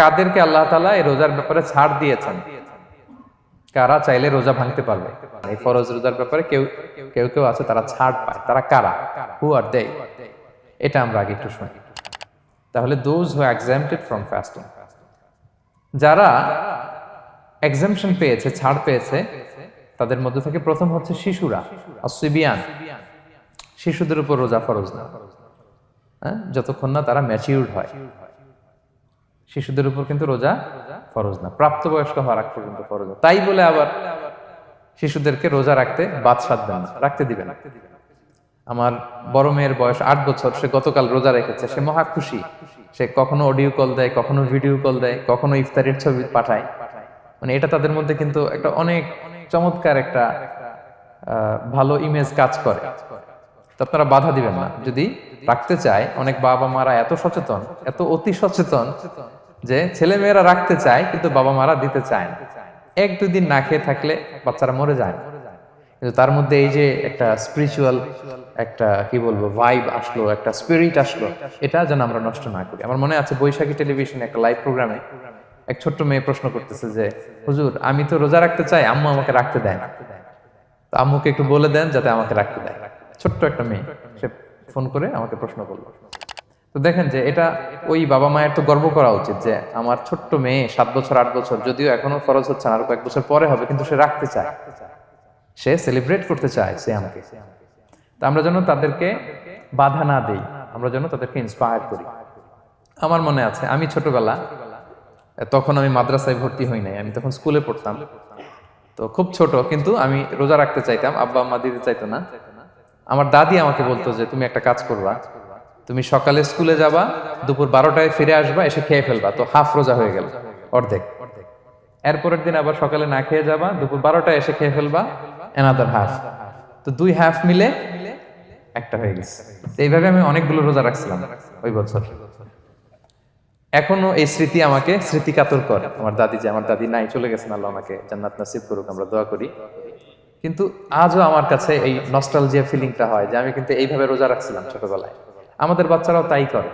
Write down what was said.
কাদেরকে আল্লাহ তাআলা এই রোজার ব্যাপারে ছাড় দিয়েছেন, কারা চাইলে রোজা ভাঙতে পারবে। এই ফরজ রোজার ব্যাপারে কেউ কেউ কেউ আছে তারা ছাড় পায়, তারা কারা? হু আর দে? এটা আমরা আগে একটু শুনি। তাহলে দোজ হু এক্সাম্পটেড ফ্রম ফাস্টিং, যারা এক্সাম্পশন পেয়েছে, ছাড় পেয়েছে, তাদের মধ্যে থেকে প্রথম হচ্ছে শিশুরা, আসিবিয়ান। শিশুদের উপর রোজা ফরজ না, যতক্ষণ না তারা ম্যাচিউরড হয়। শিশুদের উপর কিন্তু রোজা ফরজ না, প্রাপ্তবয়স্ক হওয়ার আগ পর্যন্ত ফরজ না। তাই বলে আবার শিশুদেরকে রোজা রাখতে বাদ সাধবেন না, রাখতে দিবেন না। আমার বড় মেয়ের বয়স 8 বছর, সে গতকাল রোজা রেখেছে, সে মহা খুশি। সে কখনো অডিও কল দেয়, কখনো ভিডিও কল দেয়, কখনো ইফতারের ছবি পাঠায়। মানে এটা তাদের মধ্যে কিন্তু একটা অনেক চমৎকার একটা ভালো ইমেজ কাজ করে। তো আপনারা বাধা দিবেন না যদি রাখতে চায়। অনেক বাবা মারা এত সচেতন, এত অতি সচেতন যে ছেলে মেয়েরা রাখতে চায় কিন্তু বাবা মারা দিতে চায় না। 1-2 দিন না খেয়ে থাকলে বাচ্চারা মরে যায় না, কিন্তু তার মধ্যে এই যে একটা স্পিরিচুয়াল একটা কি বলবো ভাইব আসলো, একটা স্পিরিট আসলো, এটা যেন আমরা নষ্ট না করি। আমার মনে আছে বৈশাখী টেলিভিশনে একটা লাইভ প্রোগ্রামে এক ছোট্ট মেয়ে প্রশ্ন করতেছে যে, হুজুর আমি তো রোজা রাখতে চাই, আম্মু আমাকে রাখতে দেয় না, তো আম্মুকে একটু বলে দেন যাতে আমাকে রাখতে দেয়। ছোট্ট একটা মেয়ে, সে ফোন করে আমাকে প্রশ্ন করলো। তো দেখেন যে এটা ওই বাবা মায়ের তো গর্ব করা উচিত যে আমার ছোট্ট মেয়ে 7 বছর 8 বছর, যদিও এখনো ফরজ হচ্ছে না, আর কয়েক বছর পরে হবে, কিন্তু সে রাখতে চায়, সে সেলিব্রেট করতে চায় সে আমাকে। তা আমরা যেন তাদেরকে বাধা না দেই, আমরা যেন তাদেরকে ইন্সপায়ার করি। আমার মনে আছে আমি ছোটবেলা, তখন আমি মাদ্রাসায় ভর্তি হই নাই, আমি তখন স্কুলে পড়তাম, তো খুব ছোট, কিন্তু আমি রোজা রাখতে চাইতাম, আব্বা আম্মা দিতে চাইতো না। আমার দাদি আমাকে বলতো যে তুমি একটা কাজ করবা, তুমি সকালে স্কুলে যাবা, দুপুর 12টায় ফিরে আসবা, এসে খেয়ে ফেলবা, তো হাফ রোজা হয়ে গেল, অর্ধেক। এরপরের দিন আবার সকালে না খেয়ে যাবা, দুপুর 12টায় এসে খেয়ে ফেলবা, অ্যানাদার হাফ, তো 2 হাফ মিলে একটা হয়ে গেছে। এইভাবে আমি অনেকগুলো রোজা রাখছিলাম ওই বছর। এখনো এই স্মৃতি আমাকে স্মৃতিকাতর করে। আমার দাদি, যে আমার দাদি নাই, চলে গেছেন, আল্লাহ আমাকে জান্নাত নসিব করুক, আমরা দোয়া করি। কিন্তু আজও আমার কাছে এই নস্টালজিয়া ফিলিংটা হয় যে আমি কিন্তু এইভাবে রোজা রাখছিলাম ছোটবেলায়। আমাদের বাচ্চারাও তাই করে।